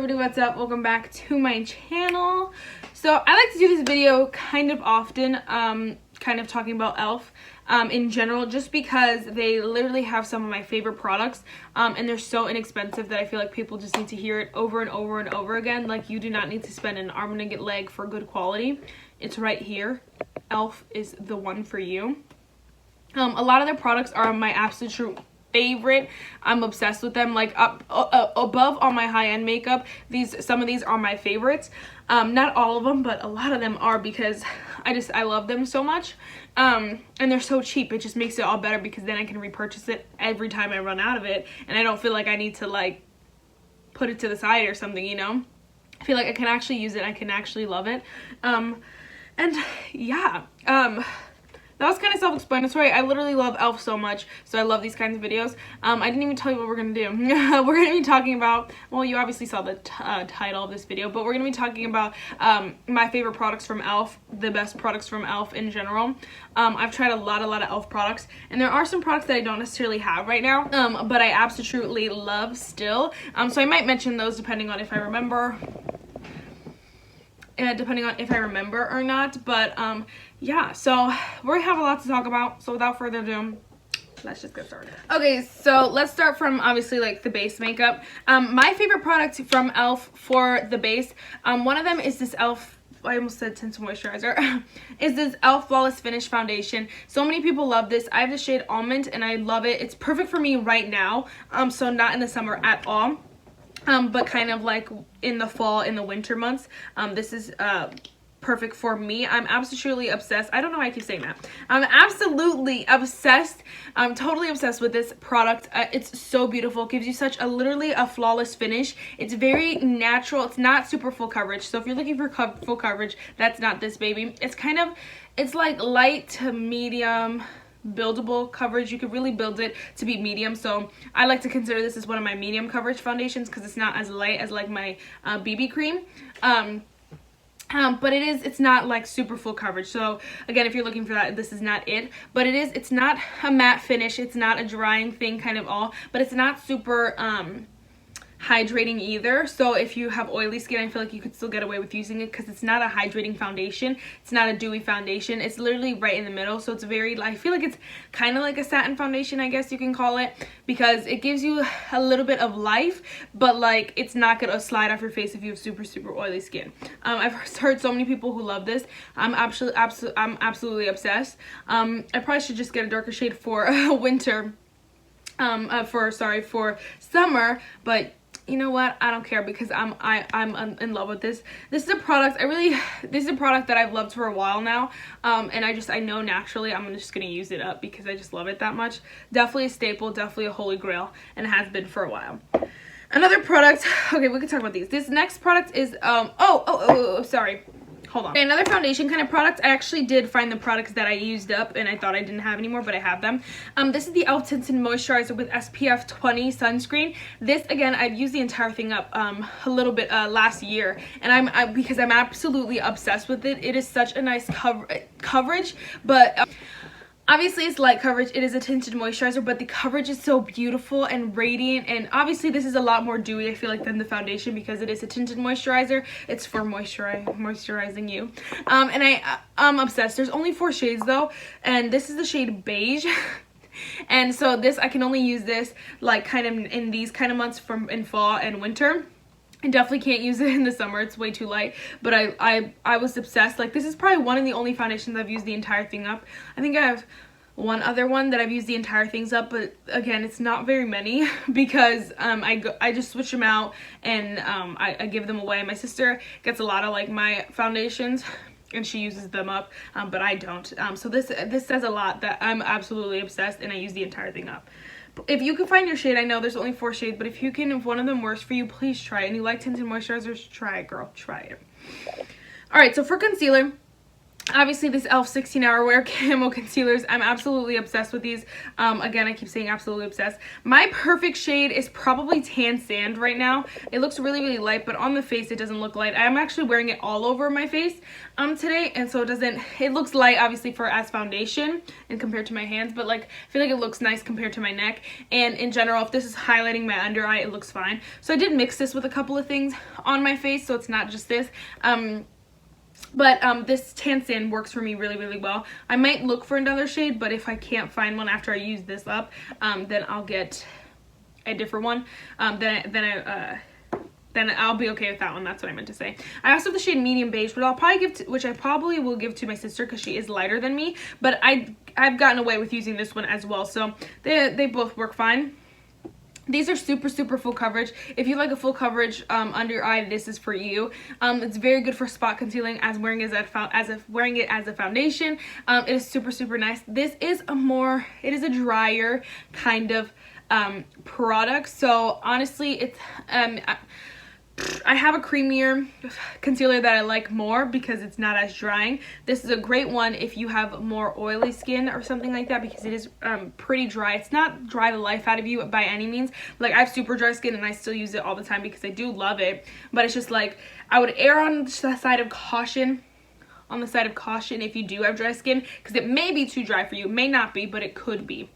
everybody, what's up? Welcome back to my channel. So I like to do this video kind of often, kind of talking about e.l.f. In general, just because they literally have some of my favorite products, and they're so inexpensive that I feel like people just need to hear it over and over and over again. Like, you do not need to spend an arm and a leg for good quality. It's right here. e.l.f. is the one for you. A lot of their products are my absolute true favorite. I'm obsessed with them. Like above all my high-end makeup, some of these are my favorites. Not all of them, but a lot of them are, because I love them so much. And they're so cheap. It just makes it all better, because then I can repurchase it every time I run out of it, and I don't feel like I need to like put it to the side or something, you know. I feel like I can actually use it. I can actually love it. And yeah, that was kind of self-explanatory. I literally love e.l.f. so much, so I love these kinds of videos. I didn't even tell you what we're going to do. We're going to be talking about, well, you obviously saw the title of this video, but we're going to be talking about my favorite products from e.l.f., the best products from e.l.f. in general. I've tried a lot of e.l.f. products, and there are some products that I don't necessarily have right now, but I absolutely love still. So I might mention those depending on if I remember. Depending on if I remember or not, but yeah, so we have a lot to talk about, so without further ado, let's just get started. Okay, so let's start from obviously like the base makeup. My favorite product from e.l.f. for the base, one of them is this e.l.f. I almost said tinted moisturizer. Is this e.l.f. Flawless Finish Foundation. So many people love this. I have the shade Almond and I love it. It's perfect for me right now, so not in the summer at all. But kind of like in the fall, in the winter months. This is perfect for me. I'm absolutely obsessed. I don't know why I keep saying that. I'm absolutely obsessed. I'm totally obsessed with this product. It's so beautiful. It gives you such literally a flawless finish. It's very natural. It's not super full coverage. So if you're looking for full coverage, that's not this baby. It's like light to medium buildable coverage. You could really build it to be medium, so I like to consider this as one of my medium coverage foundations, because it's not as light as like my BB cream, but it's not like super full coverage. So again, if you're looking for that, this is not it. But it's not a matte finish, it's not a drying thing kind of all, but it's not super hydrating either. So if you have oily skin, I feel like you could still get away with using it, because it's not a hydrating foundation, it's not a dewy foundation, it's literally right in the middle. So it's very, I feel like it's kind of like a satin foundation, I guess you can call it, because it gives you a little bit of life, but like it's not gonna slide off your face if you have super oily skin. I've heard so many people who love this. I'm absolutely obsessed. I probably should just get a darker shade for winter, for summer, but you know what? I don't care, because I'm in love with this. This is a product that I've loved for a while now, and I know naturally I'm just gonna use it up, because I just love it that much. Definitely a staple, definitely a holy grail, and it has been for a while. Another product, okay, we can talk about these. This next product is sorry. Hold on. Okay, another foundation kind of product. I actually did find the products that I used up and I thought I didn't have anymore, but I have them. This is the e.l.f. Tinted Moisturizer with SPF 20 sunscreen. This, again, I've used the entire thing up a little bit last year, and because I'm absolutely obsessed with it. It is such a nice coverage, but obviously it's light coverage. It is a tinted moisturizer, but the coverage is so beautiful and radiant, and obviously this is a lot more dewy, I feel like, than the foundation, because it is a tinted moisturizer. It's for moisturizing you. And I'm obsessed. There's only 4 shades though, and this is the shade Beige. And so this, I can only use this like kind of in these kind of months, in fall and winter. I definitely can't use it in the summer, it's way too light, but I was obsessed. Like, this is probably one of the only foundations I've used the entire thing up. I think I have one other one that I've used the entire things up, but again, it's not very many, because I just switch them out, and I give them away. My sister gets a lot of like my foundations, and she uses them up, but I don't. So this says a lot that I'm absolutely obsessed, and I use the entire thing up. If you can find your shade, I know there's only 4 shades, but if one of them works for you, please try it. And you like tinted moisturizers, try it, girl, try it. All right, so for concealer, Obviously, this e.l.f. 16-hour wear camo concealers. I'm absolutely obsessed with these. Again, I keep saying absolutely obsessed. My perfect shade is probably tan sand right now. It looks really, really light, but on the face, it doesn't look light. I'm actually wearing it all over my face today, and so it looks light, obviously, as foundation and compared to my hands, but like, I feel like it looks nice compared to my neck. And in general, if this is highlighting my under eye, it looks fine. So I did mix this with a couple of things on my face, so it's not just this. But this tan sand works for me really, really well. I might look for another shade, but if I can't find one after I use this up, then I'll get a different one. Then I'll be okay with that one. That's what I meant to say. I also have the shade medium beige, which I probably will give to my sister because she is lighter than me. But I've gotten away with using this one as well, so they both work fine. These are super, super full coverage. If you like a full coverage under your eye, this is for you. It's very good for spot concealing as wearing it as a foundation. It is super, super nice. This is it is a drier kind of product. So honestly, it's I have a creamier concealer that I like more because it's not as drying. This is a great one if you have more oily skin or something like that, because it is pretty dry. It's not dry the life out of you by any means. Like, I have super dry skin and I still use it all the time because I do love it. But it's just like, I would err on the side of caution. If you do have dry skin, because it may be too dry for you. It may not be, but it could be,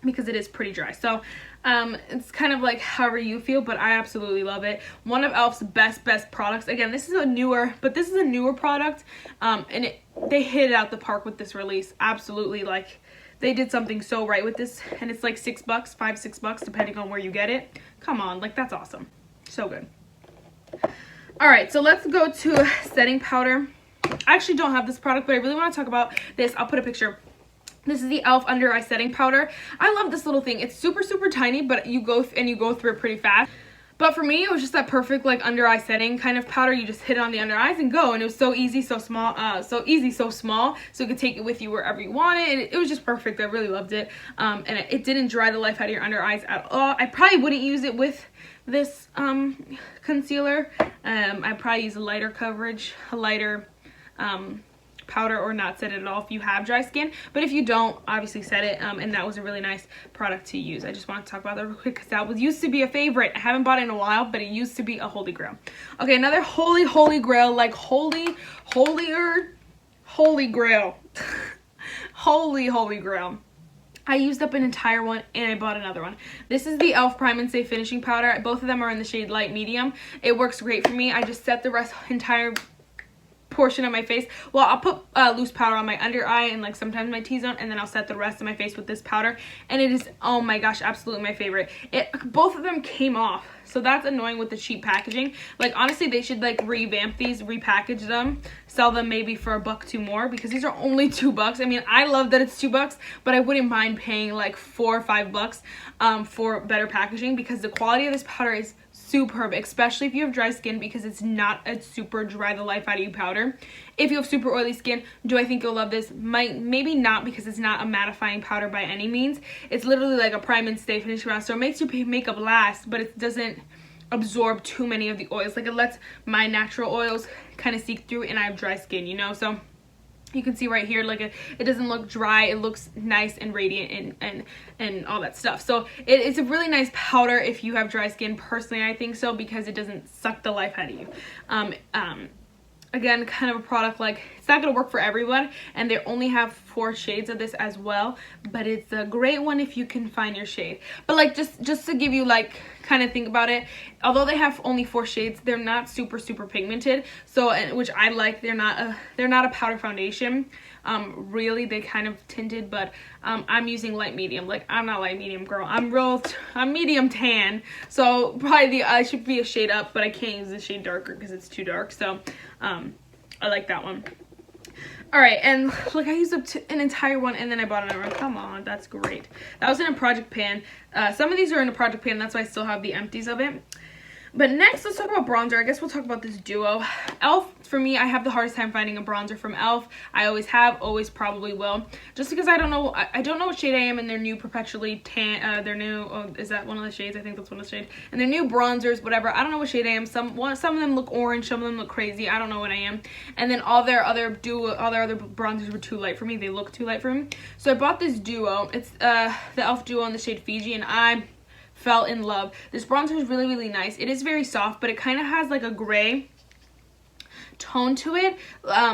because it is pretty dry. So it's kind of like however you feel, but I absolutely love it. One of e.l.f.'s best products. Again, this is a newer product, and they hit it out the park with this release. Absolutely, like, they did something so right with this, and it's like $6, $5, $6, depending on where you get it. Come on, like, that's awesome. So good. All right, so let's go to setting powder. I actually don't have this product, but I really want to talk about this. I'll put a picture. This is the e.l.f. Under Eye Setting Powder. I love this little thing. It's super, super tiny, but you go through it pretty fast. But for me, it was just that perfect, like, under eye setting kind of powder. You just hit it on the under eyes and go. And it was so easy, so small, so small. So you could take it with you wherever you want it. It was just perfect. I really loved it. And it didn't dry the life out of your under eyes at all. I probably wouldn't use it with this concealer. I'd probably use a lighter coverage, a lighter powder, or not set it at all if you have dry skin. But if you don't, obviously set it, and that was a really nice product to use. I just want to talk about that real quick because that used to be a favorite. I haven't bought it in a while, but it used to be a holy grail. Okay, another holy grail, like holy grail. holy grail. I used up an entire one and I bought another one. This is the e.l.f. Prime and Stay Finishing Powder. Both of them are in the shade light medium. It works great for me. I just set the entire portion of my face. Well, I'll put loose powder on my under eye and like sometimes my T-zone, and then I'll set the rest of my face with this powder, and it is, oh my gosh, absolutely my favorite. Both of them came off, so that's annoying with the cheap packaging. Like, honestly, they should like revamp these, repackage them, sell them maybe for $1, $2 more, because these are only $2. I mean, I love that it's $2, but I wouldn't mind paying like $4 or $5 for better packaging, because the quality of this powder is superb, especially if you have dry skin, because it's not a super dry the life out of you powder. If you have super oily skin, do I think you'll love this? Maybe not, because it's not a mattifying powder by any means. It's literally like a prime and stay finish powder, so it makes your makeup last, but it doesn't absorb too many of the oils. Like, it lets my natural oils kind of seep through, and I have dry skin, you know, so you can see right here, like, it doesn't look dry. It looks nice and radiant and all that stuff. So it's a really nice powder if you have dry skin. Personally, I think so, because it doesn't suck the life out of you. Again, kind of a product, like, it's not going to work for everyone, and they only have 4 shades of this as well, but it's a great one if you can find your shade. But like, just to give you, like, kind of think about it, although they have only 4 shades, they're not super pigmented, so, which I like. They're not a powder foundation. Really, they kind of tinted, but I'm using light medium. Like, I'm not light medium, girl. I'm medium tan, so probably I should be a shade up, but I can't use the shade darker because it's too dark. So I like that one. All right, and like, I used up an entire one, and then I bought another one. Come on, that's great. That was in a project pan. Some of these are in a project pan, that's why I still have the empties of it. But next, let's talk about bronzer. I guess we'll talk about this duo. e.l.f. For me, I have the hardest time finding a bronzer from e.l.f. I always have, always probably will. Just because I don't know what shade I am in their new Perpetually Tan, their new, oh, is that one of the shades? I think that's one of the shades. And their new bronzers, whatever. I don't know what shade I am. Some of them look orange, some of them look crazy. I don't know what I am. And then all their other bronzers were too light for me. They look too light for me. So I bought this duo. It's the e.l.f. duo in the shade Fiji, and I fell in love. This bronzer is really, really nice. It is very soft, but it kind of has like a gray tone to it,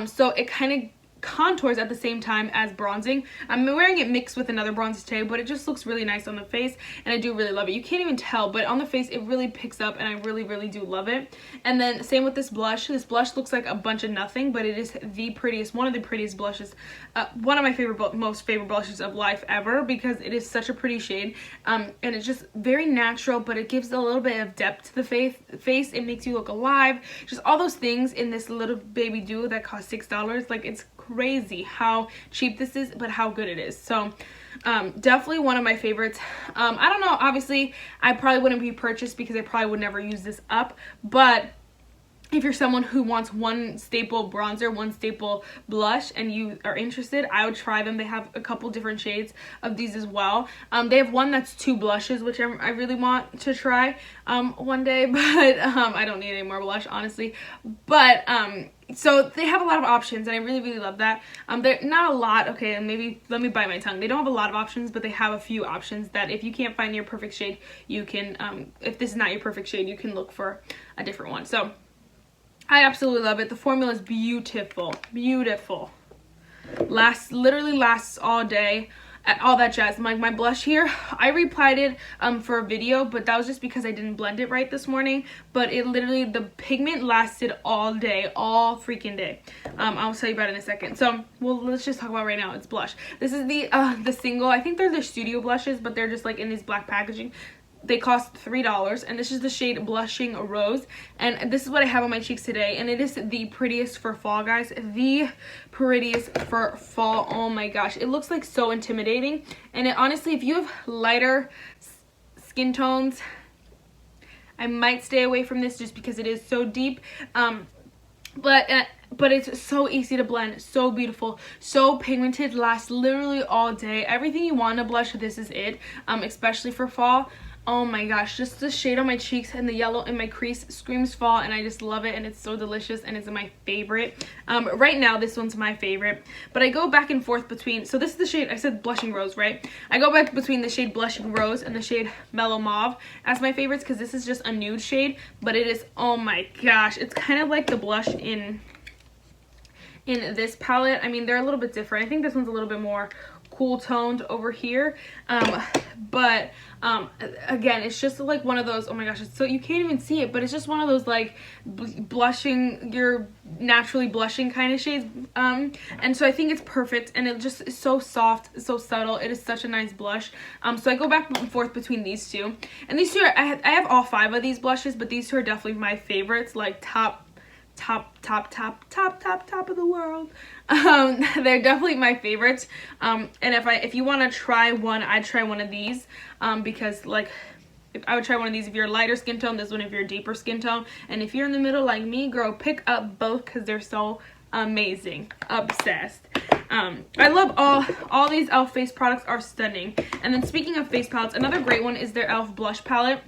so it kind of contours at the same time as bronzing. I'm wearing it mixed with another bronzer today, but it just looks really nice on the face, and I do really love it. You can't even tell, but on the face it really picks up, and I really, really do love it. And then same with this blush. This blush looks like a bunch of nothing, but it is the prettiest, one of the prettiest blushes, one of my most favorite blushes of life ever, because it is such a pretty shade, and it's just very natural, but it gives a little bit of depth to the face. It makes you look alive. Just all those things in this little baby duo that cost $6. Like, it's crazy how cheap this is, but how good it is. So definitely one of my favorites. I don't know, obviously I probably wouldn't be purchased because I probably would never use this up, but if you're someone who wants one staple bronzer, one staple blush, and you are interested, I would try them. They have a couple different shades of these as well. They have one that's 2 blushes, which I really want to try one day, but I don't need any more blush, honestly. But so they have a lot of options, and I really, really love that. They're not a lot, okay, and maybe let me bite my tongue. They don't have a lot of options, but they have a few options that if you can't find your perfect shade, you can, if this is not your perfect shade, you can look for a different one. So I absolutely love it. The formula is beautiful, beautiful. Literally lasts all day, all that jazz. My blush here, I reapplied it for a video, but that was just because I didn't blend it right this morning. But it literally, the pigment lasted all day, all freaking day. I'll tell you about it in a second. So, well, let's just talk about right now. It's blush. This is the single. I think they're the studio blushes, but they're just like in this black packaging. They cost $3, and this is the shade Blushing Rose, and this is what I have on my cheeks today, and it is the prettiest for fall, guys. The prettiest for fall. Oh my gosh, it looks like so intimidating, and it, honestly, if you have lighter skin tones, I might stay away from this just because it is so deep, but it's so easy to blend, so beautiful, so pigmented, lasts literally all day. Everything you want to blush, this is it, especially for fall. Oh my gosh, just the shade on my cheeks and the yellow in my crease screams fall, and I just love it, and it's so delicious, and it's my favorite. Right now, this one's my favorite, but I go back and forth between, so this is the shade, I said Blushing Rose, right? I go back between the shade Blushing Rose and the shade Mellow Mauve as my favorites, because this is just a nude shade, but it is, oh my gosh, it's kind of like the blush in this palette. I mean, they're a little bit different. I think this one's a little bit more cool toned over here, but again, it's just like one of those, oh my gosh, it's so, you can't even see it, but it's just one of those like blushing, you're naturally blushing kind of shades, and so I think it's perfect, and it just is so soft, so subtle. It is such a nice blush. So I go back and forth between these two, and these two I have all 5 of these blushes, but these two are definitely my favorites, like top of the world. They're definitely my favorites, and if you want to try one, I'd try one of these, because like I would try one of these if you're a lighter skin tone, this one if you're a deeper skin tone, and if you're in the middle like me, girl, pick up both because they're so amazing. Obsessed. I love all these e.l.f. face products are stunning. And then speaking of face palettes, another great one is their e.l.f. blush palette.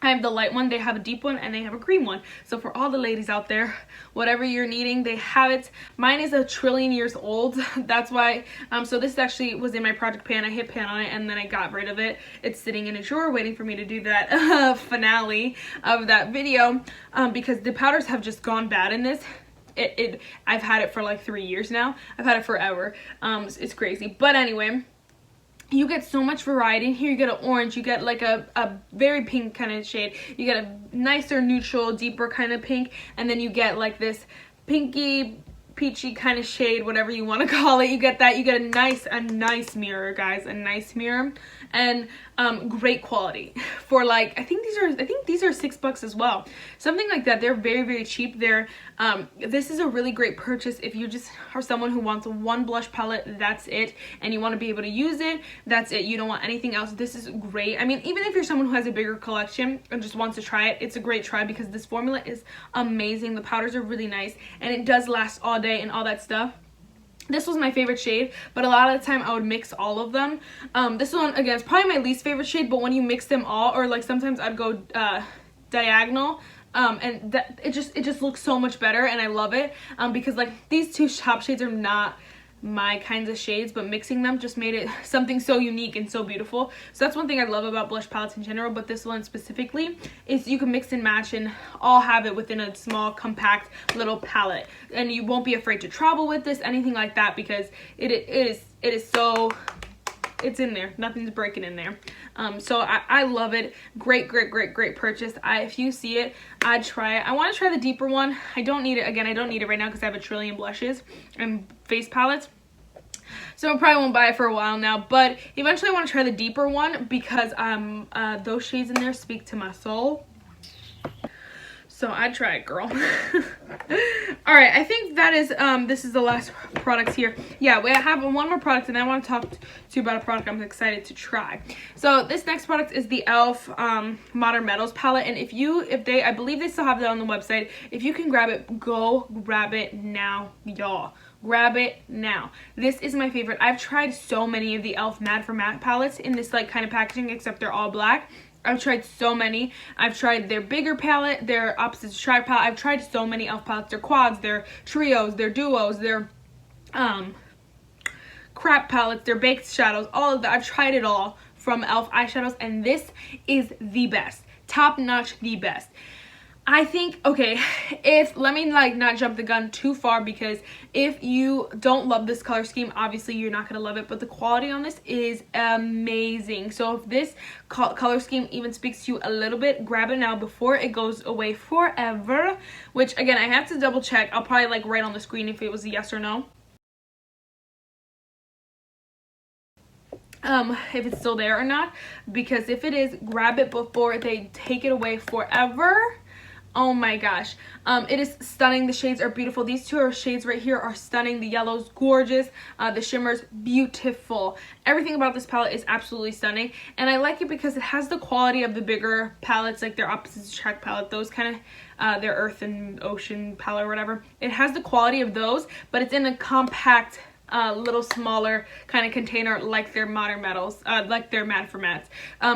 I have the light one, they have a deep one, and they have a cream one. So for all the ladies out there, whatever you're needing, they have it. Mine is a trillion years old. That's why, so this actually was in my project pan. I hit pan on it, and then I got rid of it. It's sitting in a drawer waiting for me to do that finale of that video, because the powders have just gone bad in this. I've had it for like 3 years now. I've had it forever. It's crazy. But anyway, you get so much variety in here. You get an orange, you get like a very pink kind of shade, you get a nicer neutral deeper kind of pink, and then you get like this pinky peachy kind of shade, whatever you want to call it. You get that. You get a nice mirror, guys, a nice mirror, and great quality for like, I think these are $6 as well, something like that. They're very, very cheap. They're this is a really great purchase if you just are someone who wants one blush palette, that's it, and you want to be able to use it, that's it. You don't want anything else. This is great. I mean, even if you're someone who has a bigger collection and just wants to try it, it's a great try because this formula is amazing. The powders are really nice and it does last all day and all that stuff. This was my favorite shade, but a lot of the time I would mix all of them. This one, again, is probably my least favorite shade, but when you mix them all, or like sometimes I'd go diagonal, and that it just looks so much better, and I love it, because like these two top shades are not my kinds of shades, but mixing them just made it something so unique and so beautiful. So that's one thing I love about blush palettes in general, but this one specifically is you can mix and match and all have it within a small compact little palette, and you won't be afraid to travel with this, anything like that, because it is so, it's in there, nothing's breaking in there. So I love it. Great purchase. If you see it, I'd try it. I want to try the deeper one. I don't need it. Again, I don't need it right now because I have a trillion blushes and face palettes. So I probably won't buy it for a while now, but eventually I want to try the deeper one because those shades in there speak to my soul. So I'd try it, girl. All right, I think that is, this is the last product here. Yeah, we have one more product, and I want to talk to you about a product I'm excited to try. So this next product is the e.l.f. Modern Metals palette, and I believe they still have that on the website. If you can grab it, go grab it now, y'all. Grab it now. This is my favorite. I've tried so many of the e.l.f. Matte for Matte palettes in this like kind of packaging, except they're all black. I've tried so many. I've tried their bigger palette, their opposites attract palette. I've tried so many e.l.f. palettes. Their quads, their trios, their duos, their crap palettes, their baked shadows, all of that. I've tried it all from e.l.f. eyeshadows, and this is the best. Top notch, the best. I think, okay, let me like not jump the gun too far, because if you don't love this color scheme, obviously you're not gonna love it, but the quality on this is amazing. So if this color scheme even speaks to you a little bit, grab it now before it goes away forever, which again, I have to double check. I'll probably like write on the screen if it was a yes or no. If it's still there or not, because if it is, grab it before they take it away forever. Oh my gosh, it is stunning. The shades are beautiful. These two shades right here are stunning. The yellow's gorgeous, the shimmer's beautiful. Everything about this palette is absolutely stunning, and I like it because it has the quality of the bigger palettes, like their opposites attract palette, those kind of their earth and ocean palette or whatever. It has the quality of those, but it's in a compact little smaller kind of container, like their Modern Metals, like their Matte for Mattes.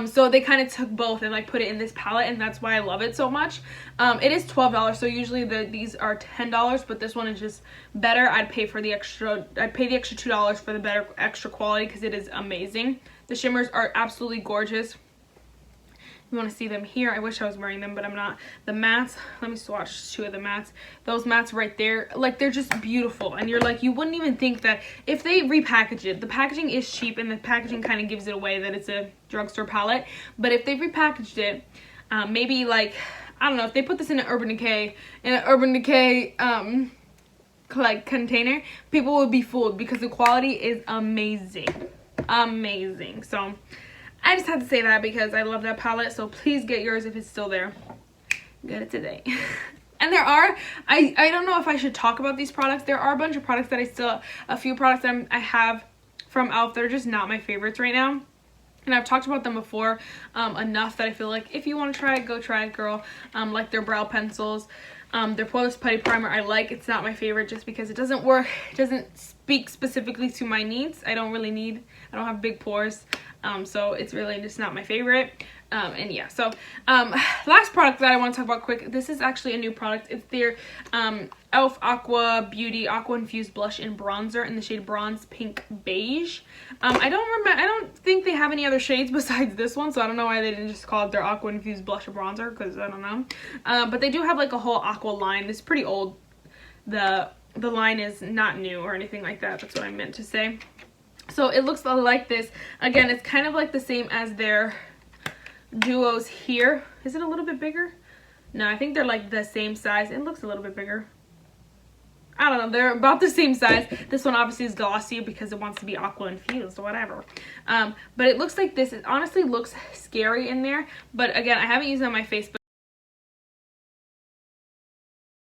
So they kind of took both and like put it in this palette, and that's why I love it so much. It is $12, so usually these are $10, but this one is just better. I'd pay the extra $2 for the better extra quality because it is amazing. The shimmers are absolutely gorgeous. You want to see them here. I wish I was wearing them, but I'm not. The mattes, let me swatch two of the mattes. Those mattes right there, like, they're just beautiful, and you're like, you wouldn't even think that if they repackage it. The packaging is cheap, and the packaging kind of gives it away that it's a drugstore palette, but if they repackaged it, maybe like, I don't know, if they put this in an Urban Decay like container, people would be fooled because the quality is amazing. So I just had to say that because I love that palette, so please get yours if it's still there. Get it today. And there are, I don't know if I should talk about these products. There are a bunch of products that a few products that I have from e.l.f. that are just not my favorites right now. And I've talked about them before enough that I feel like if you want to try it, go try it, girl. Like their brow pencils, their Poreless Putty Primer, I like. It's not my favorite just because it doesn't work. It doesn't speak specifically to my needs. I don't have big pores. So it's really just not my favorite. And yeah, so last product that I want to talk about quick. This is actually a new product. It's their e.l.f. Aqua Beauty Aqua Infused Blush and Bronzer in the shade Bronze Pink Beige. I don't think they have any other shades besides this one, so I don't know why they didn't just call it their Aqua Infused Blush and Bronzer, because I don't know. But they do have like a whole aqua line. It's pretty old. The line is not new or anything like that. That's what I meant to say. So it looks like this. Again, it's kind of like the same as their duos here. Is it a little bit bigger? No, I think they're like the same size. It looks a little bit bigger. I don't know, they're about the same size. This one obviously is glossy because it wants to be aqua infused or whatever. But it looks like this. It honestly looks scary in there. But again, I haven't used it on my face, but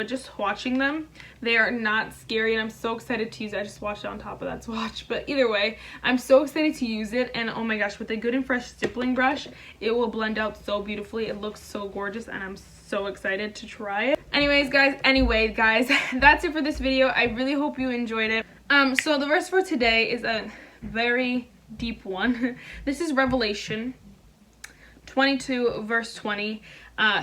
just watching them, they are not scary, and I'm so excited to use it. I just washed it on top of that swatch, but either way, I'm so excited to use it. And oh my gosh, with a Good and Fresh stippling brush, it will blend out so beautifully. It looks so gorgeous, and I'm so excited to try it. Anyway guys, that's it for this video. I really hope you enjoyed it. So the verse for today is a very deep one. This is Revelation 22 verse 20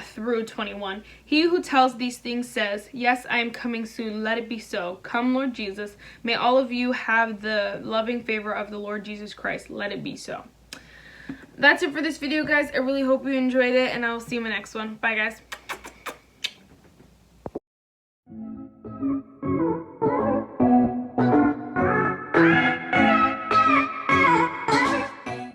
through 21. He who tells these things says, yes, I am coming soon. Let it be so. Come, Lord Jesus. May all of you have the loving favor of the Lord Jesus Christ. Let it be so. That's it for this video, guys. I really hope you enjoyed it, and I will see you in my next one. Bye, guys.